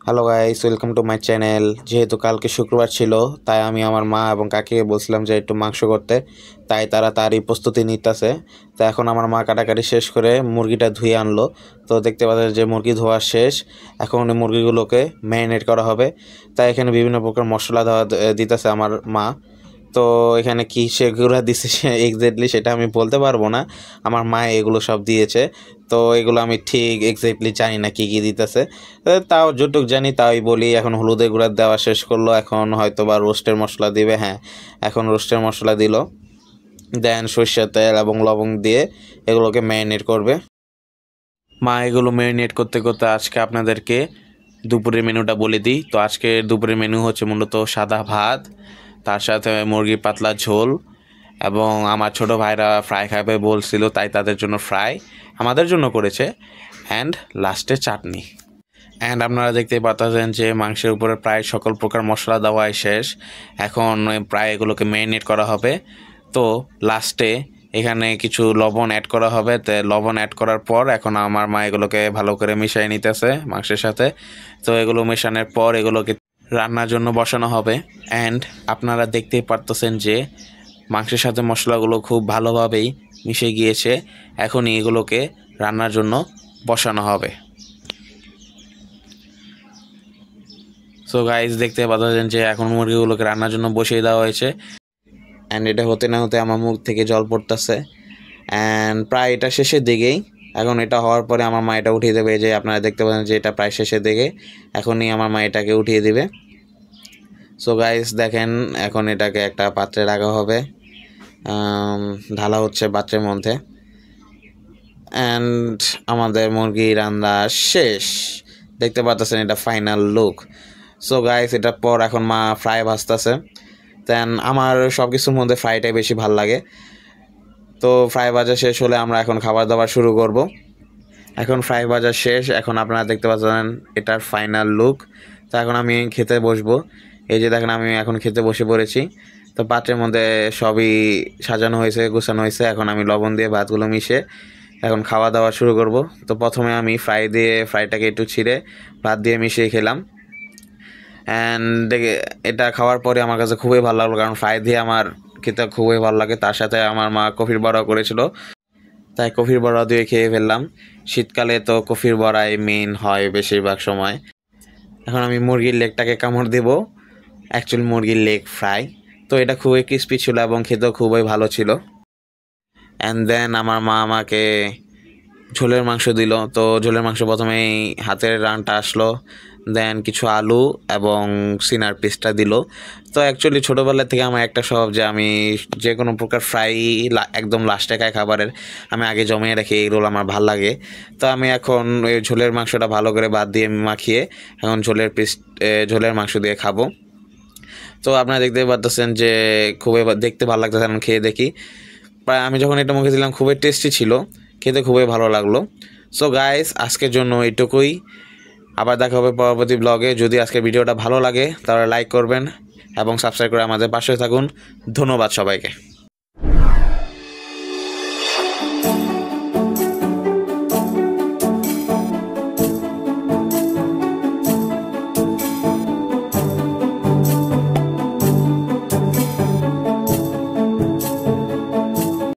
Hello guys, welcome to my channel. যেহেতু কালকে শুক্রবার ছিল, তাই আমি আমার মা এবং কাকিকে বলছিলাম যে একটু মাংস করতে, তাই তারা তারই প্রস্তুতি নিতেছে। তো এখন আমার মা কাটাকাটি শেষ করে মুরগিটা ধুয়ে আনলো। তো দেখতে পাচ্ছেন যে মুরগি ধোয়া শেষ। এখন এই মুরগিগুলোকে ম্যারিনেট করা হবে, তাই এখানে বিভিন্ন প্রকার মশলা দিতেছে আমার মা। তো এখানে কি সেগুলো দিছে সে এক্স্যাক্টলি সেটা আমি বলতে পারবো না। আমার মা এগুলো সব দিয়েছে, তো এগুলো আমি ঠিক এক্স্যাক্টলি জানি না কি কি দিতেছে। তাও যতটুক জানি তাই বলি। এখন হলুদের গুঁড়া দেওয়া শেষ করলো, এখন হয়তো বা রোস্টের মশলা দিবে। হ্যাঁ, এখন রোস্টের মশলা দিল, দেন সরষের তেল এবং লবঙ্গ দিয়ে এগুলোকে ম্যারিনেট করবে। মা এগুলো ম্যারিনেট করতে করতে আজকে আপনাদেরকে দুপুরের মেনুটা বলে দিই। তো আজকে দুপুরের মেনু হচ্ছে মূলত সাদা ভাত, তার সাথে মুরগির পাতলা ঝোল, এবং আমার ছোট ভাইরা ফ্রাই খাবে বলছিল, তাই তাদের জন্য ফ্রাই আমাদের জন্য করেছে, অ্যান্ড লাস্টে চাটনি। অ্যান্ড আপনারা দেখতেই পাচ্ছেন যে মাংসের উপরে প্রায় সকল প্রকার মশলা দেওয়াই শেষ। এখন প্রায় এগুলোকে ম্যারিনেট করা হবে। তো লাস্টে এখানে কিছু লবণ অ্যাড করা হবে। তো লবণ অ্যাড করার পর এখন আমার মা এগুলোকে ভালো করে মিশিয়ে নিতেছে মাংসের সাথে। তো এগুলো মেশানোর পর এগুলোকে রান্নার জন্য বসানো হবে। অ্যান্ড আপনারা দেখতেই পারতেছেন যে মাংসের সাথে মশলাগুলো খুব ভালোভাবেই মিশে গিয়েছে। এখন এগুলোকে রান্নার জন্য বসানো হবে। সো গাইজ দেখতে পাচ্ছেন যে এখন মুরগিগুলোকে রান্নার জন্য বসিয়ে দেওয়া হয়েছে। অ্যান্ড এটা হতে না হতে আমার মুখ থেকে জল পড়তেছে। অ্যান্ড প্রায় এটা শেষের দিকেই। এখন এটা হওয়ার পরে আমার মা এটা উঠিয়ে দেবে। যে আপনারা দেখতে পাচ্ছেন যে এটা প্রায় শেষের দিকে, এখনই আমার মা এটাকে উঠিয়ে দিবে। সো গাইজ দেখেন, এখন এটাকে একটা পাত্রে রাখা হবে, ঢালা হচ্ছে পাত্রের মধ্যে। অ্যান্ড আমাদের মুরগি রান্না শেষ। দেখতে পাচ্ছেন এটা ফাইনাল লুক। সো গাইস, এটার পর এখন মা ফ্রাই ভাজতেছে। দেন আমার সব কিছুর মধ্যে ফ্রাইটাই বেশি ভাল লাগে। তো ফ্রাই ভাজা শেষ হলে আমরা এখন খাবার দাবার শুরু করব। এখন ফ্রাই ভাজা শেষ, এখন আপনারা দেখতে পাচ্ছেন এটার ফাইনাল লুক। তো এখন আমি খেতে বসবো। এই যে দেখেন, আমি এখন খেতে বসে পড়েছি। তো পাত্রের মধ্যে সবই সাজানো হয়েছে, গুছানো হয়েছে। এখন আমি লবণ দিয়ে ভাতগুলো মিশিয়ে এখন খাওয়া দাওয়া শুরু করব। তো প্রথমে আমি ফ্রাইটাকে একটু ছিঁড়ে ভাত দিয়ে মিশিয়ে খেলাম। অ্যান্ড এটা খাওয়ার পরে আমার কাছে খুবই ভালো লাগলো, কারণ ফ্রাই দিয়ে আমার খেতে খুবই ভালো লাগে। তার সাথে আমার মা কফির বড়াও করেছিল, তাই কফির বড়া দিয়ে খেয়ে ফেললাম। শীতকালে তো কফির বড়াই মেইন হয় বেশিরভাগ সময়। এখন আমি মুরগির লেগটাকে কামড় দেব। অ্যাকচুয়ালি মুরগির লেগ ফ্রাই, তো এটা খুবই ক্রিস্পি ছিল এবং খেতেও খুবই ভালো ছিল। অ্যান্ড দেন আমার মা আমাকে ঝোলের মাংস দিল। তো ঝোলের মাংস প্রথমেই হাতের রানটা আসলো, দেন কিছু আলু এবং সিনার পিসটা দিল। তো অ্যাকচুয়ালি ছোটোবেলা থেকে আমার একটা স্বভাব যে আমি যে কোনো প্রকার ফ্রাই একদম লাস্টে খাই খাবারের। আমি আগে জমিয়ে রাখি, এই রোল আমার ভাল লাগে। তো আমি এখন ওই ঝোলের মাংসটা ভালো করে বাদ দিয়ে মাখিয়ে এখন ঝোলের মাংস দিয়ে খাবো। তো আপনারা দেখতে পাচ্ছেন যে খুবই দেখতে ভালো লাগতেছে। আমি খেয়ে দেখি, প্রায় আমি যখন এটা মুখে দিলাম খুবই টেস্টি ছিল, খেতে খুবই ভালো লাগলো। সো গাইস, আজকের জন্য এইটুকুই। আবার দেখা হবে পরবর্তী ব্লগে। যদি আজকের ভিডিওটা ভালো লাগে তাহলে লাইক করবেন এবং সাবস্ক্রাইব করে আমাদের পাশে থাকুন। ধন্যবাদ সবাইকে।